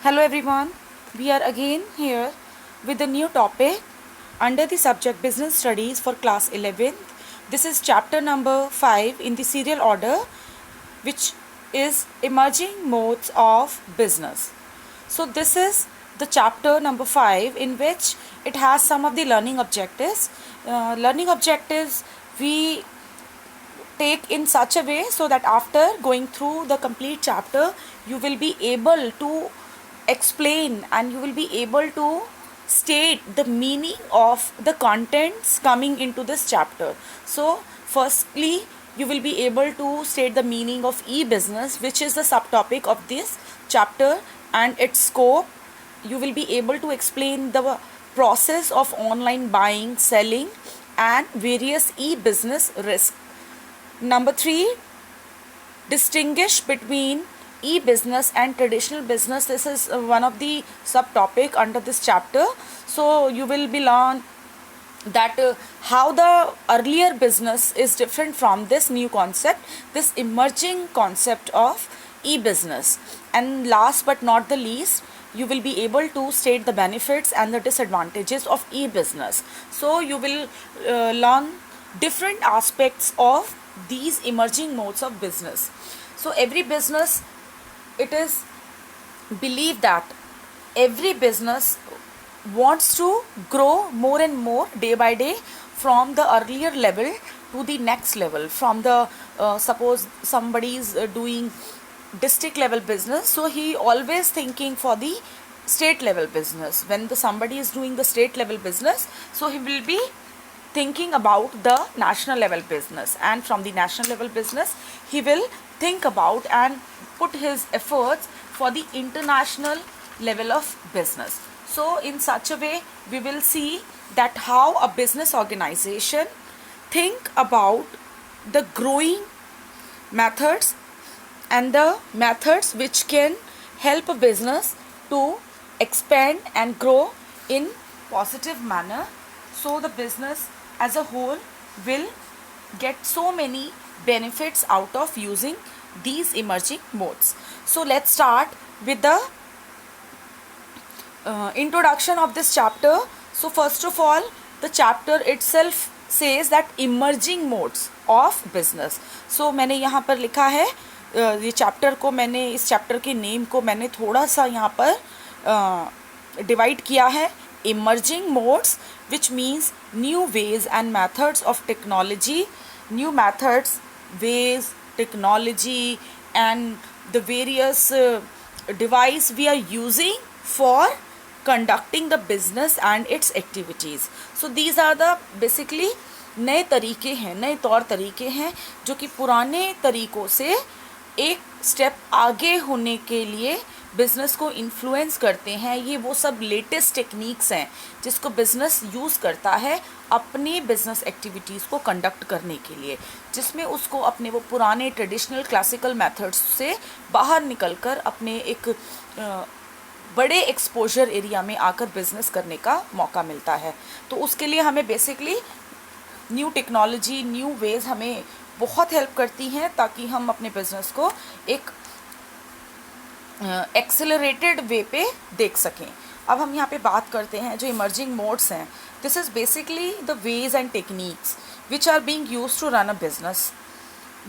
Hello everyone, we are again here with a new topic under the subject Business Studies for class 11th. This is chapter number 5 in the serial order, which is Emerging Modes of Business. So this is the chapter number 5 in which it has some of the learning objectives. Learning objectives we take in such a way so that after going through the complete chapter you will be able to explain and you will be able to state the meaning of the contents coming into this chapter. So firstly you will be able to state the meaning of e-business, which is the subtopic of this chapter, and its scope. You will be able to explain the process of online buying, selling and various e-business risks. Number 3, distinguish between e-business and traditional business. This is one of the subtopic under this chapter. So you will be learn that how the earlier business is different from this new concept, this emerging concept of e-business. And last but not the least, you will be able to state the benefits and the disadvantages of e-business. So you will learn different aspects of these emerging modes of business. So every business, it is believed that every business wants to grow more and more day by day from the earlier level to the next level. From the suppose somebody is doing district level business, so he always thinking for the state level business. When the somebody is doing the state level business, so he will be thinking about the national level business, and from the national level business he will think about and put his efforts for the international level of business. So in such a way we will see that how a business organization think about the growing methods and the methods which can help a business to expand and grow in positive manner, so the business as a whole will get so many benefits out of using these emerging modes. So let's start with the introduction of this chapter. So first of all, the chapter itself says that emerging modes of business. So मैंने यहाँ पर लिखा है ये chapter को, मैंने इस chapter के नेम को मैंने थोड़ा सा यहाँ पर डिवाइड किया है. Emerging modes, which means new ways and methods of technology, new methods, ways, technology and the various device we are using for conducting the business and its activities. So these are the basically नए तरीके हैं, नए तौर तरीके हैं जो कि पुराने तरीकों से एक स्टेप आगे होने के लिए बिज़नेस को इन्फ्लुएंस करते हैं. ये वो सब लेटेस्ट टेक्निक्स हैं जिसको बिज़नेस यूज़ करता है अपने बिज़नेस एक्टिविटीज़ को कंडक्ट करने के लिए, जिसमें उसको अपने वो पुराने ट्रेडिशनल क्लासिकल मेथड्स से बाहर निकलकर अपने एक बड़े एक्सपोजर एरिया में आकर बिज़नेस करने का मौका मिलता है. तो उसके लिए हमें basically new technology, new ways हमें बहुत हेल्प करती हैं ताकि हम अपने बिज़नेस को एक एक्सेलरेटेड वे पे देख सकें. अब हम यहाँ पे बात करते हैं जो इमर्जिंग मोड्स हैं. This is basically the ways and techniques which are being used to run a business.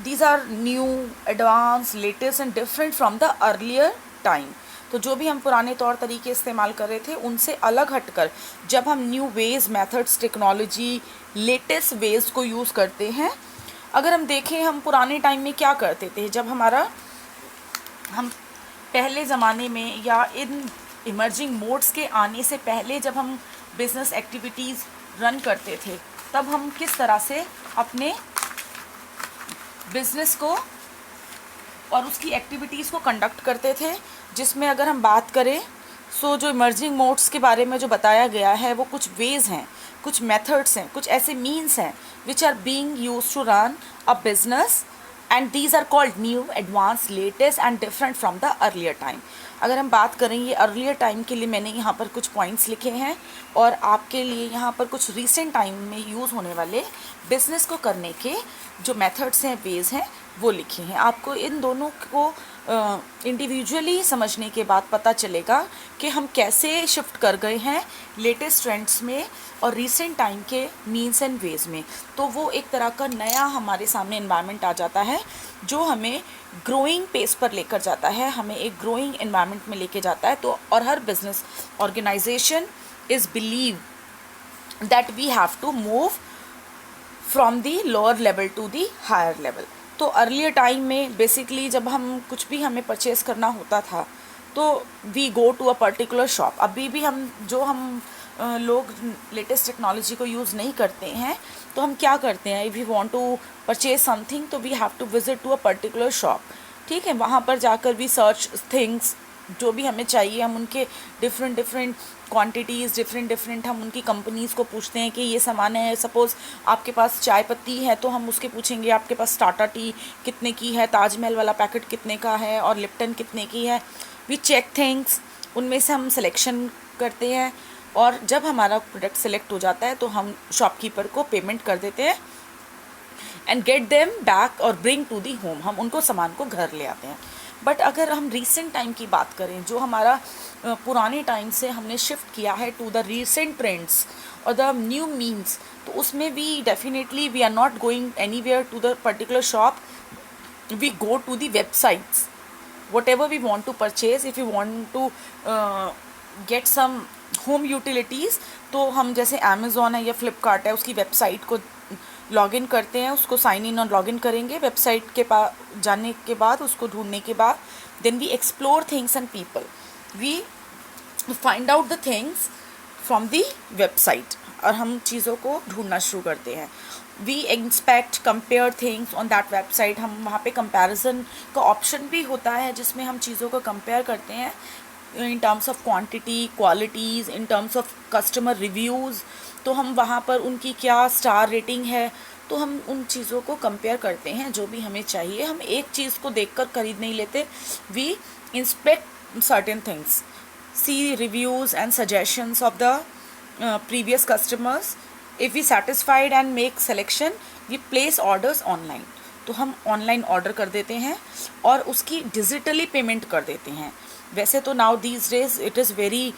These are new, advance, latest and different from the earlier time. तो जो भी हम पुराने तौर तरीके इस्तेमाल कर रहे थे उनसे अलग हटकर जब हम new ways, methods, technology, latest ways को यूज़ करते हैं. अगर हम देखें हम पुराने टाइम में क्या करते थे, जब हम पहले ज़माने में या इन इमर्जिंग मोड्स के आने से पहले जब हम बिज़नेस एक्टिविटीज़ रन करते थे, तब हम किस तरह से अपने बिज़नेस को और उसकी एक्टिविटीज़ को कंडक्ट करते थे. जिसमें अगर हम बात करें सो जो इमर्जिंग मोड्स के बारे में जो बताया गया है वो कुछ वेज़ हैं, कुछ मेथड्स हैं, कुछ ऐसे मीन्स हैं which are being used to run a business, and these are called new, advance, latest and different from the earlier time. अगर हम बात करें ये अर्लियर टाइम के लिए मैंने यहाँ पर कुछ पॉइंट्स लिखे हैं और आपके लिए यहाँ पर कुछ रिसेंट टाइम में यूज़ होने वाले बिज़नेस को करने के जो मेथड्स हैं, वेज़ हैं, वो लिखे हैं. आपको इन दोनों को इंडिविजुअली समझने के बाद पता चलेगा कि हम कैसे शिफ्ट कर गए हैं लेटेस्ट ट्रेंड्स में और रीसेंट टाइम के मीन्स एंड वेज में। तो वो एक तरह का नया हमारे सामने एनवायरनमेंट आ जाता है जो हमें ग्रोइंग पेस पर लेकर जाता है, हमें एक ग्रोइंग एनवायरनमेंट में लेके जाता है। तो और हर business organisation is believe that we have to move from the lower level to the higher level. तो अर्लियर टाइम में बेसिकली जब हम कुछ भी हमें परचेज़ करना होता था तो we go to a particular shop. अभी भी हम लोग लेटेस्ट टेक्नोलॉजी को यूज़ नहीं करते हैं तो हम क्या करते हैं, if you want to purchase something तो we have to visit to a particular shop. ठीक है, वहाँ पर जाकर वी सर्च थिंग्स जो भी हमें चाहिए, हम उनके डिफरेंट क्वांटिटीज़ डिफरेंट हम उनकी कंपनीज़ को पूछते हैं कि ये सामान है। सपोज़ आपके पास चाय पत्ती है तो हम उसके पूछेंगे आपके पास टाटा टी कितने की है, ताजमहल वाला पैकेट कितने का है और लिप्टन कितने की है। वी चेक थिंग्स, उनमें से हम सिलेक्शन करते हैं और जब हमारा प्रोडक्ट सिलेक्ट हो जाता है तो हम शॉपकीपर को पेमेंट कर देते हैं एंड गेट देम बैक और ब्रिंग टू दी होम, हम उनको सामान को घर ले आते हैं। बट अगर हम रीसेंट टाइम की बात करें, जो हमारा पुराने टाइम से हमने शिफ्ट किया है टू द रीसेंट ट्रेंड्स और द न्यू मीन्स, तो उसमें भी definitely we are not going anywhere to the particular shop, we go to the websites whatever we want to purchase. If you want to get some home utilities तो हम जैसे Amazon है या Flipkart है उसकी वेबसाइट को login करते हैं, उसको साइन इन और लॉगिन करेंगे। वेबसाइट के पास जाने के बाद उसको ढूंढने के बाद then we explore things and people, we find out the things from the website और हम चीज़ों को ढूंढना शुरू करते हैं। We inspect compare things on that website, हम वहाँ पे कंपैरिजन का ऑप्शन भी होता है जिसमें हम चीज़ों को कंपेयर करते हैं in terms of quantity, qualities, in terms of customer reviews. तो हम वहाँ पर उनकी क्या स्टार रेटिंग है, तो हम उन चीज़ों को कंपेयर करते हैं जो भी हमें चाहिए। हम एक चीज़ को देखकर खरीद नहीं लेते, we inspect certain things, see reviews and suggestions of the previous customers. If we satisfied and make selection, we place orders online. तो हम ऑनलाइन ऑर्डर कर देते हैं और उसकी डिजिटली पेमेंट कर देते हैं। वैसे तो now these days it is very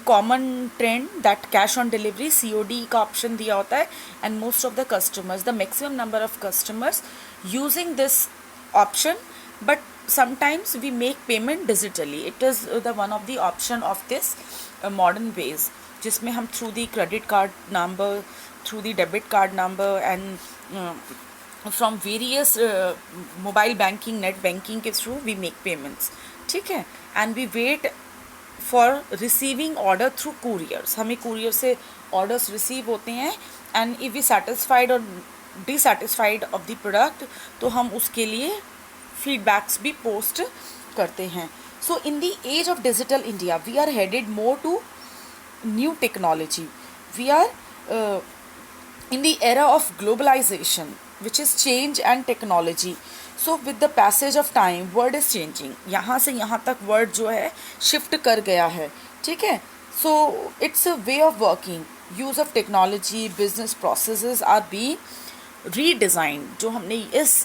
common trend that cash on delivery COD का ऑप्शन दिया होता है and most of the customers, the maximum number of customers using this option, but sometimes we make payment digitally. It is the one of the option of this modern ways, जिसमें हम through the credit card number, through the debit card number and from various mobile banking, net banking के through we make payments. ठीक है, and we wait for receiving order through couriers, हमें courier से orders receive होते हैं and if we satisfied और dissatisfied of the product तो हम उसके लिए फीडबैक्स भी पोस्ट करते हैं। So in the age of digital India we are headed more to new technology. We are in the era of globalization, which is change and technology. So with the passage of time word is changing. यहाँ से यहाँ तक word जो है shift कर गया है। ठीक है, so it's a way of working. Use of technology, business processes are being redesigned. जो हमने इस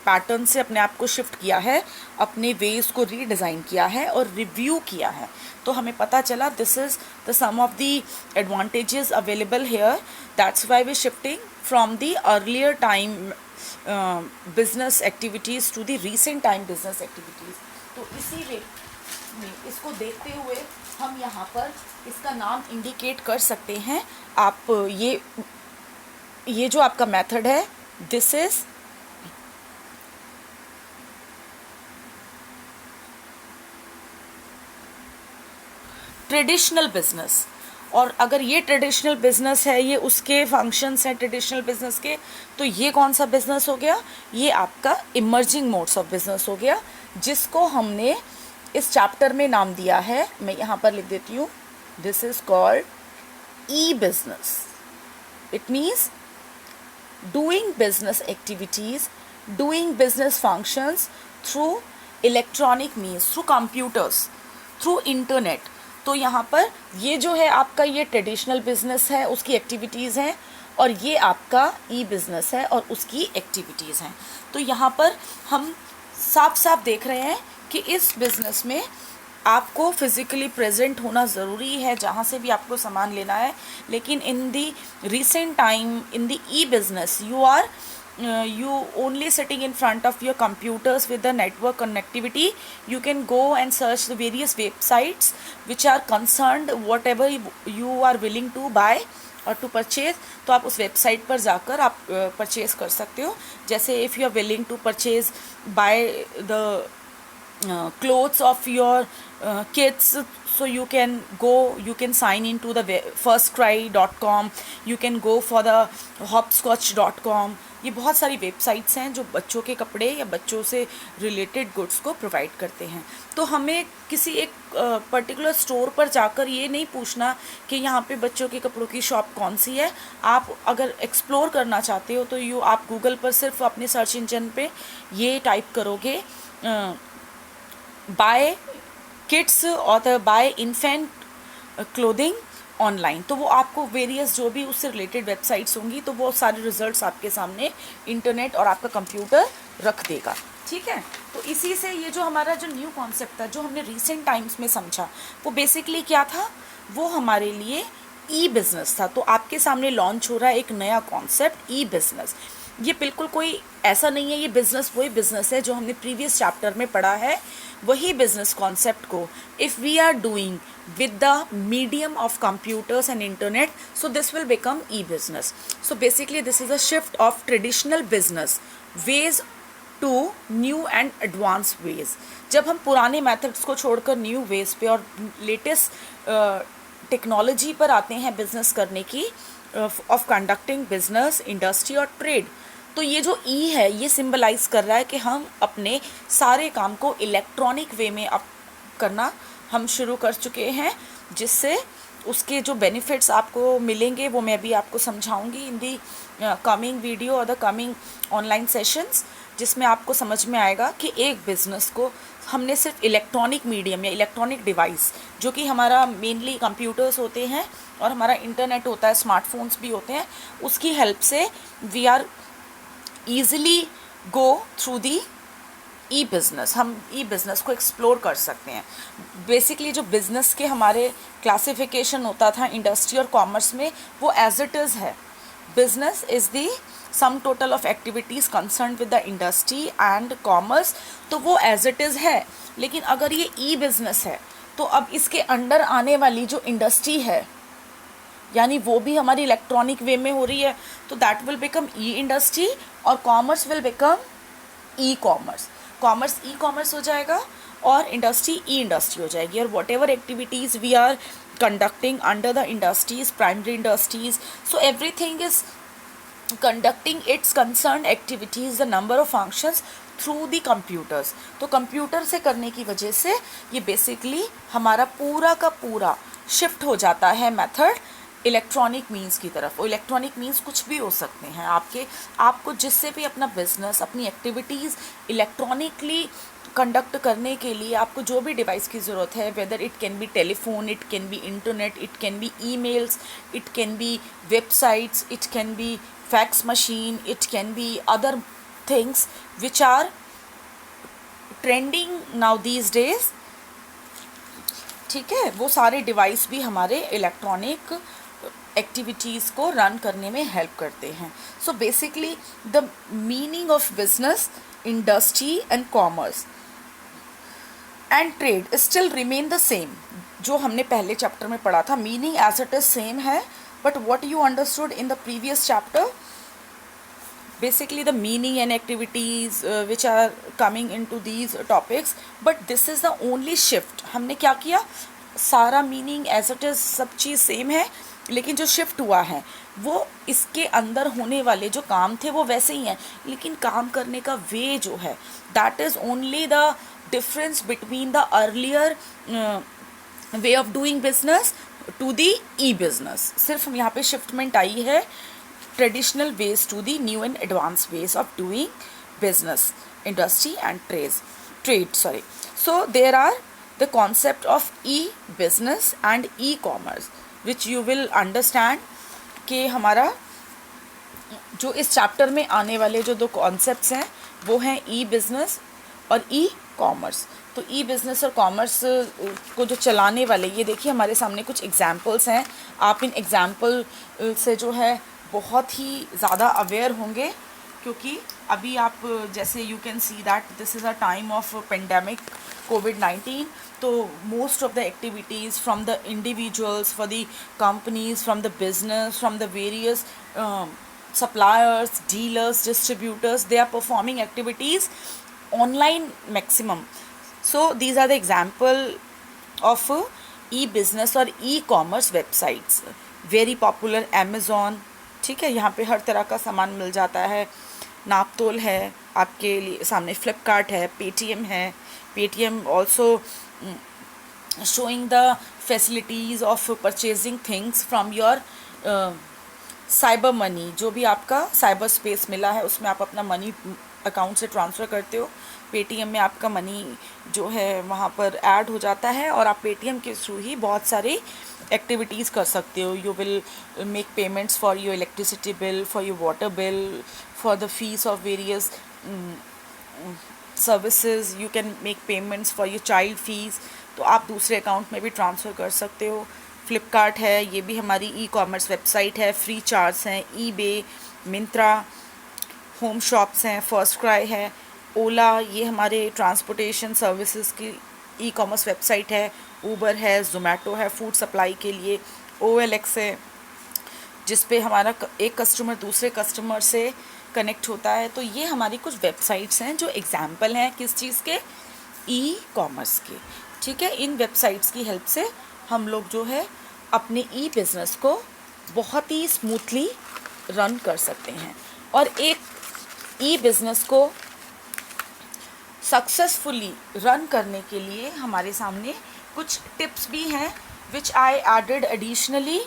पैटर्न से अपने आप को शिफ्ट किया है, अपने वेज को रीडिज़ाइन किया है और रिव्यू किया है, तो हमें पता चला this is the sum of the advantages available here. That's why we shifting from the earlier time business activities to the recent time business activities. तो इसी वे में इसको देखते हुए हम यहाँ पर इसका नाम इंडिकेट कर सकते हैं। आप ये जो आपका मेथड है, दिस इज़ ट्रेडिशनल बिजनेस। और अगर ये ट्रेडिशनल बिजनेस है, ये उसके फंक्शंस हैं ट्रेडिशनल बिजनेस के, तो ये कौन सा बिजनेस हो गया? ये आपका इमर्जिंग मोड्स ऑफ बिजनेस हो गया, जिसको हमने इस चैप्टर में नाम दिया है, मैं यहाँ पर लिख देती हूँ, this is called E business. It means doing business activities, doing business functions through electronic means, through computers, through internet. तो यहाँ पर ये जो है आपका ये ट्रेडिशनल बिजनेस है, उसकी एक्टिविटीज़ हैं, और ये आपका ई बिज़नेस है और उसकी एक्टिविटीज़ हैं। तो यहाँ पर हम साफ साफ देख रहे हैं कि इस बिज़नेस में आपको फिज़िकली प्रेजेंट होना ज़रूरी है जहाँ से भी आपको सामान लेना है, लेकिन in the recent time in the E business you only sitting in front of your computers with the network connectivity. You can go and search the various websites which are concerned whatever you are willing to buy और to purchase. तो आप उस website पर जाकर आप purchase कर सकते हो. जैसे if you are willing to purchase buy the clothes of your kids, so you can sign into the firstcry.com, you can go for the hopscotch.com. ये बहुत सारी वेबसाइट्स हैं जो बच्चों के कपड़े या बच्चों से रिलेटेड गुड्स को प्रोवाइड करते हैं. तो हमें किसी एक पर्टिकुलर स्टोर पर जाकर ये नहीं पूछना कि यहाँ पे बच्चों के कपड़ों की शॉप कौन सी है. आप अगर एक्सप्लोर करना चाहते हो तो आप गूगल पर सिर्फ अपने सर्च इंजन पे ये टाइप करोगे बाय किड्स और बाय इन्फेंट क्लोथिंग ऑनलाइन, तो वो आपको वेरियस जो भी उससे रिलेटेड वेबसाइट्स होंगी तो वो सारे रिजल्ट्स आपके सामने इंटरनेट और आपका कंप्यूटर रख देगा. ठीक है. तो इसी से ये जो हमारा जो न्यू कॉन्सेप्ट था जो हमने रिसेंट टाइम्स में समझा वो बेसिकली क्या था, वो हमारे लिए ई बिज़नेस था. तो आपके सामने लॉन्च हो रहा है एक नया कॉन्सेप्ट ई बिज़नेस. ये बिल्कुल कोई ऐसा नहीं है, ये बिज़नेस वही बिज़नेस है जो हमने प्रीवियस चैप्टर में पढ़ा है. वही बिज़नेस कॉन्सेप्ट को if we are doing with the medium of computers and internet, so this will become e-business. So basically this is a shift of traditional business ways to new and advanced ways. जब हम पुराने methods को छोड़कर new ways पे और latest technology पर आते हैं बिजनेस करने की of conducting business, industry और trade, तो ये जो ई है ये सिंबलाइज कर रहा है कि हम अपने सारे काम को इलेक्ट्रॉनिक वे में अब करना हम शुरू कर चुके हैं, जिससे उसके जो बेनिफिट्स आपको मिलेंगे वो मैं भी आपको समझाऊंगी इन दी कमिंग वीडियो और द कमिंग ऑनलाइन सेशंस, जिसमें आपको समझ में आएगा कि एक बिज़नेस को हमने सिर्फ इलेक्ट्रॉनिक मीडियम या इलेक्ट्रॉनिक डिवाइस जो कि हमारा मेनली कंप्यूटर्स होते हैं और हमारा इंटरनेट होता है, स्मार्टफोन्स भी होते हैं, उसकी हेल्प से we are easily go through the E business. हम ई बिज़नेस को एक्सप्लोर कर सकते हैं. बेसिकली जो बिज़नेस के हमारे क्लासिफिकेशन होता था इंडस्ट्री और कॉमर्स में वो एज इट इज़ है. Business is the sum total of activities concern with the industry and commerce, तो वो एज इट इज़ है. लेकिन अगर ये ई बिज़नेस है तो अब इसके अंडर आने वाली जो इंडस्ट्री है यानी वो भी हमारी इलेक्ट्रॉनिक वे में हो रही है, तो that will become e industry और commerce will become e commerce. Commerce e commerce हो जाएगा और इंडस्ट्री ई इंडस्ट्री हो जाएगी. और whatever activities we are conducting under the industries, primary industries, so everything is conducting its concern activities the number of functions through the computers. तो computer से करने की वजह से ये बेसिकली हमारा पूरा का पूरा शिफ्ट हो जाता है मेथड इलेक्ट्रॉनिक मीन्स की तरफ. और इलेक्ट्रॉनिक मीन्स कुछ भी हो सकते हैं आपको जिससे भी अपना बिजनेस, अपनी एक्टिविटीज़ इलेक्ट्रॉनिकली कंडक्ट करने के लिए आपको जो भी डिवाइस की ज़रूरत है, whether it can be telephone, it can be internet, it can be emails, it can be websites, it can be fax machine, it can be other things which are trending now these days. ठीक है, वो सारे device भी हमारे electronic activities को run करने में help करते हैं. So basically the meaning of business, industry and commerce and trade still remain the same. जो हमने पहले चैप्टर में पढ़ा था meaning as it is same है, but what you understood in the previous chapter, basically the meaning and activities which are coming into these topics, but this is the only shift. हमने क्या किया, सारा meaning as it is सब चीज़ same है, लेकिन जो shift हुआ है वो इसके अंदर होने वाले जो काम थे वो वैसे ही हैं, लेकिन काम करने का वे जो है that is only the difference between the earlier way of doing business to the E business. सिर्फ यहाँ पे शिफ्टमेंट आई है traditional ways to the new and advanced ways of doing business, industry and trade. So there are the concept of e-business and e-commerce which you will understand कि हमारा जो इस chapter में आने वाले जो दो कॉन्सेप्ट्स हैं वो हैं ई-बिजनेस और ई कॉमर्स। तो ई बिज़नेस और कॉमर्स को जो चलाने वाले, ये देखिए हमारे सामने कुछ एग्जांपल्स हैं। आप इन एग्जांपल से जो है बहुत ही ज़्यादा अवेयर होंगे, क्योंकि अभी आप जैसे you can see that this is a time of pandemic कोविड-19। तो most of the activities from the individuals, for the companies, from the business, from the various suppliers, dealers, distributors, they are performing activities online maximum. So these are the example of e-business और e-commerce websites. Very popular Amazon, ठीक है, यहाँ पे हर तरह का सामान मिल जाता है। नापतोल है आपके लिए सामने, फ्लिपकार्ट है, पेटीएम है। Paytm also showing the facilities of purchasing things from your cyber money. जो भी आपका साइबर स्पेस मिला है उसमें आप अपना मनी अकाउंट से ट्रांसफ़र करते हो। पेटीएम में आपका मनी जो है वहाँ पर ऐड हो जाता है और आप पेटीएम के थ्रू ही बहुत सारी एक्टिविटीज़ कर सकते हो। You will make payments for your electricity bill, for your water bill, for the fees of various services. You can make payments for your child fees, तो आप दूसरे अकाउंट में भी ट्रांसफ़र कर सकते हो। फ्लिपकार्ट है, ये भी हमारी ई कॉमर्स वेबसाइट है। फ्री चार्ज हैं, ईबे, मिंत्रा, होम शॉप्स हैं, फर्स्ट क्राई है, ओला, ये हमारे ट्रांसपोर्टेशन सर्विसेज की ई कॉमर्स वेबसाइट है। ऊबर है, जोमेटो है फूड सप्लाई के लिए। OLX है, जिस पे हमारा एक कस्टमर दूसरे कस्टमर से कनेक्ट होता है। तो ये हमारी कुछ वेबसाइट्स हैं जो एग्जाम्पल हैं किस चीज़ के, ई कॉमर्स के। ठीक है, इन वेबसाइट्स की हेल्प से हम लोग जो है अपने ई बिज़नेस को बहुत ही स्मूथली रन कर सकते हैं। और एक ई बिज़नेस को सक्सेसफुली रन करने के लिए हमारे सामने कुछ टिप्स भी हैं विच आई एडेड एडिशनली।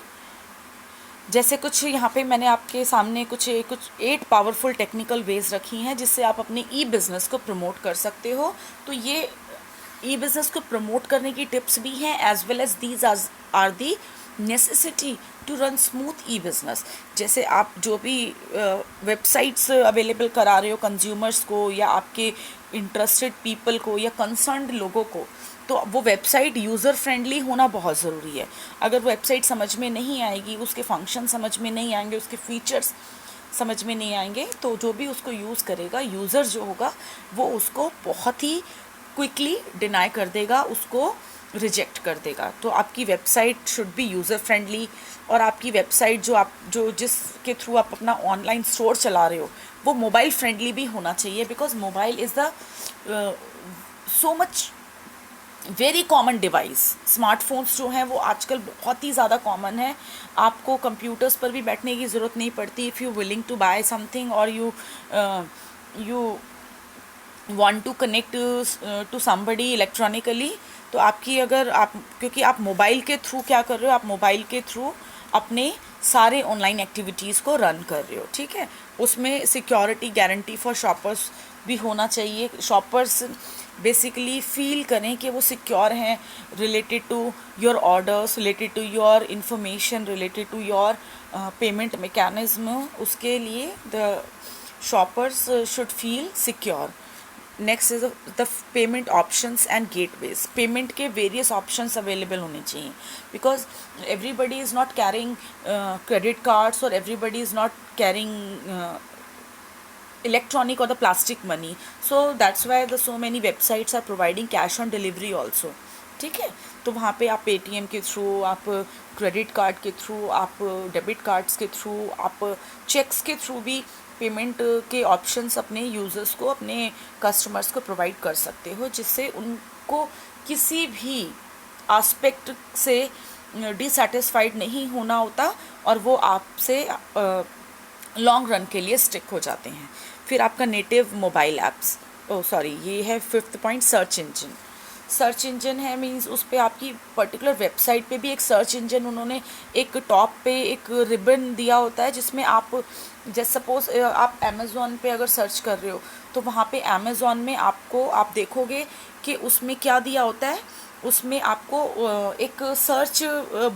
जैसे कुछ यहाँ पे मैंने आपके सामने कुछ 8 पावरफुल टेक्निकल वेज रखी हैं जिससे आप अपने ई बिज़नेस को प्रमोट कर सकते हो। तो ये ई बिज़नेस को प्रमोट करने की टिप्स भी हैं, as well as these are the necessity to run smooth E business. जैसे आप जो भी वेबसाइट्स अवेलेबल करा रहे हो कंज्यूमर्स को या आपके इंटरेस्टेड पीपल को या कंसर्न्ड लोगों को, तो वो वेबसाइट यूज़र फ्रेंडली होना बहुत ज़रूरी है। अगर वेबसाइट समझ में नहीं आएगी, उसके फंक्शन समझ में नहीं आएंगे, उसके फीचर्स समझ में नहीं आएंगे, तो जो भी उसको यूज़ करेगा, यूज़र जो होगा वो उसको बहुत ही क्विकली डिनाई कर देगा, उसको रिजेक्ट कर देगा। तो आपकी website should be user friendly. और आपकी वेबसाइट जो जिसके थ्रू आप अपना ऑनलाइन स्टोर चला रहे हो वो मोबाइल फ्रेंडली भी होना चाहिए, because mobile is the so much very common device. Smartphones जो हैं वो आजकल बहुत ही ज़्यादा कॉमन है। आपको कंप्यूटर्स पर भी बैठने की ज़रूरत नहीं पड़ती। If you willing to buy something और you want to connect to somebody electronically, तो आपकी अगर आप क्योंकि आप मोबाइल के थ्रू क्या कर रहे हो, आप मोबाइल के थ्रू अपने सारे ऑनलाइन एक्टिविटीज़ को रन कर रहे हो। ठीक है, उसमें सिक्योरिटी गारंटी फॉर शॉपर्स भी होना चाहिए। शॉपर्स बेसिकली फील करें कि वो सिक्योर हैं related to your orders, related to your information, related to your payment mechanism. उसके लिए the shoppers should feel secure. Next is the payment options and gateways. Payment के वेरियस ऑप्शंस अवेलेबल होने चाहिए, because everybody is not carrying credit cards और everybody is not carrying electronic or the plastic money, so that's why the so many websites are providing cash on delivery also. ठीक है, तो वहाँ पे आप Paytm के थ्रू, आप credit card के थ्रू, आप डेबिट कार्ड्स के थ्रू, आप चेक्स के थ्रू भी पेमेंट के ऑप्शंस अपने यूज़र्स को, अपने कस्टमर्स को प्रोवाइड कर सकते हो, जिससे उनको किसी भी एस्पेक्ट से डिसैटिस्फाइड नहीं होना होता और वो आपसे लॉन्ग रन के लिए स्टिक हो जाते हैं। फिर आपका नेटिव मोबाइल ऐप्स, ये है 5th point, search engine. Search engine है मींस उस पर आपकी पर्टिकुलर वेबसाइट पे भी एक सर्च इंजन उन्होंने एक टॉप पे एक रिबन दिया होता है, जिसमें आप जैसे सपोज आप अमेज़ॉन पे अगर सर्च कर रहे हो तो वहाँ पे अमेज़ॉन में आप देखोगे कि उसमें क्या दिया होता है, उसमें आपको एक सर्च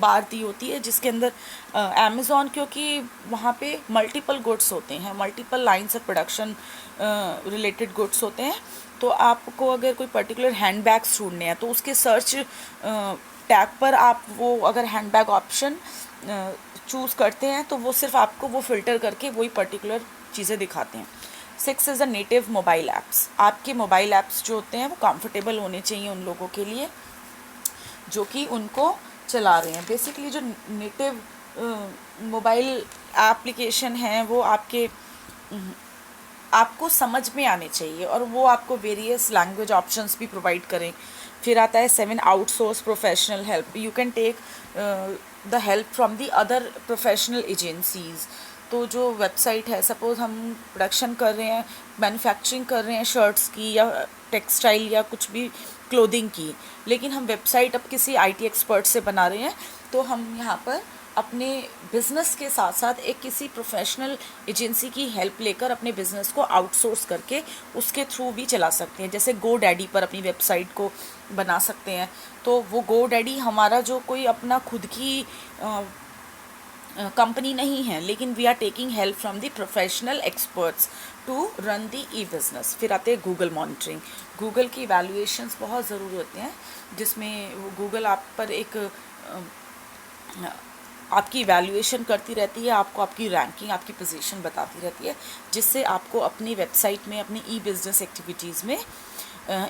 बार दी होती है जिसके अंदर अमेज़ॉन, क्योंकि वहाँ पे मल्टीपल गुड्स होते हैं, multiple lines of production related goods होते हैं, तो आपको अगर कोई पर्टिकुलर हैंड बैग्स ढूंढने हैं तो उसके सर्च टैग पर आप वो अगर हैंड बैग ऑप्शन चूज़ करते हैं तो वो सिर्फ आपको वो फ़िल्टर करके वही पर्टिकुलर चीज़ें दिखाते हैं। 6 is the native mobile apps. आपके मोबाइल ऐप्स जो होते हैं वो कंफर्टेबल होने चाहिए उन लोगों के लिए जो कि उनको चला रहे हैं। बेसिकली जो नेटिव मोबाइल एप्लीकेशन हैं वो आपको समझ में आने चाहिए और वो आपको वेरियस लैंग्वेज ऑप्शंस भी प्रोवाइड करें। फिर आता है 7 outsource professional help. You can take the help from the other professional agencies. तो जो वेबसाइट है, सपोज़ हम प्रोडक्शन कर रहे हैं, मैन्युफैक्चरिंग कर रहे हैं शर्ट्स की या टेक्सटाइल या कुछ भी क्लोथिंग की, लेकिन हम वेबसाइट अब किसी आईटी एक्सपर्ट से बना रहे हैं, तो हम यहाँ पर अपने बिज़नेस के साथ साथ एक किसी प्रोफेशनल एजेंसी की हेल्प लेकर अपने बिज़नेस को आउटसोर्स करके उसके थ्रू भी चला सकते हैं। जैसे गो डैडी पर अपनी वेबसाइट को बना सकते हैं। तो वो गो डैडी हमारा जो कोई अपना खुद की कंपनी नहीं है, लेकिन we are taking help from the professional experts to run the E business. फिर आते हैं गूगल मॉनिटरिंग। गूगल की वैल्यूएशंस बहुत ज़रूरी होते हैं, जिसमें गूगल आप पर एक आपकी वैल्यूएशन करती रहती है, आपको आपकी रैंकिंग, आपकी पोजीशन बताती रहती है, जिससे आपको अपनी वेबसाइट में, अपनी ई बिज़नेस एक्टिविटीज़ में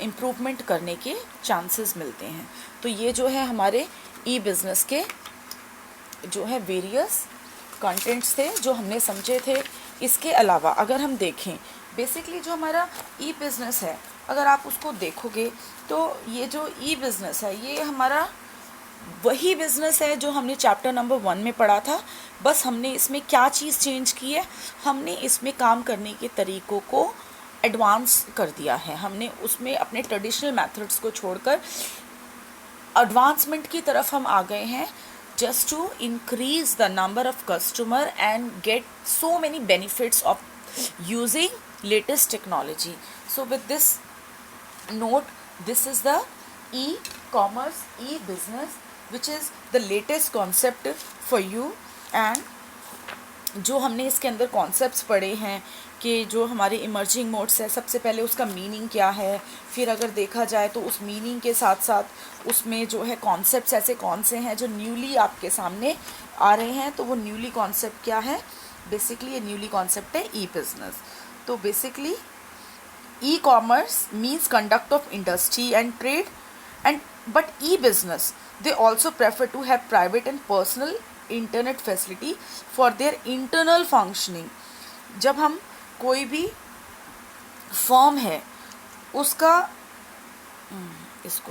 इम्प्रूवमेंट करने के चांसेस मिलते हैं। तो ये जो है हमारे ई बिज़नेस के जो है वेरियस कंटेंट्स थे जो हमने समझे थे। इसके अलावा अगर हम देखें, बेसिकली जो हमारा ई बिज़नेस है, अगर आप उसको देखोगे तो ये जो ई बिज़नेस है ये हमारा वही बिज़नेस है जो हमने चैप्टर नंबर 1 में पढ़ा था। बस हमने इसमें क्या चीज़ चेंज की है, हमने इसमें काम करने के तरीक़ों को एडवांस कर दिया है। हमने उसमें अपने ट्रेडिशनल मेथड्स को छोड़कर एडवांसमेंट की तरफ हम आ गए हैं, just to increase the number of customer and get so many benefits of using latest technology. So with this note, this is the e-commerce, e-business, which is the latest concept for you. and जो हमने इसके अंदर concepts पढ़े हैं कि जो हमारे emerging modes है, सबसे पहले उसका मीनिंग क्या है, फिर अगर देखा जाए तो उस मीनिंग के साथ साथ उसमें जो है कॉन्सेप्ट्स ऐसे कौन से हैं जो न्यूली आपके सामने आ रहे हैं। तो वो न्यूली कॉन्सेप्ट क्या है? बेसिकली ये न्यूली कॉन्सेप्ट है ई बिज़नेस। तो basically E commerce means conduct of industry and trade and but E business they also prefer to have private and personal internet facility for their internal functioning. जब हम कोई भी firm है उसका इसको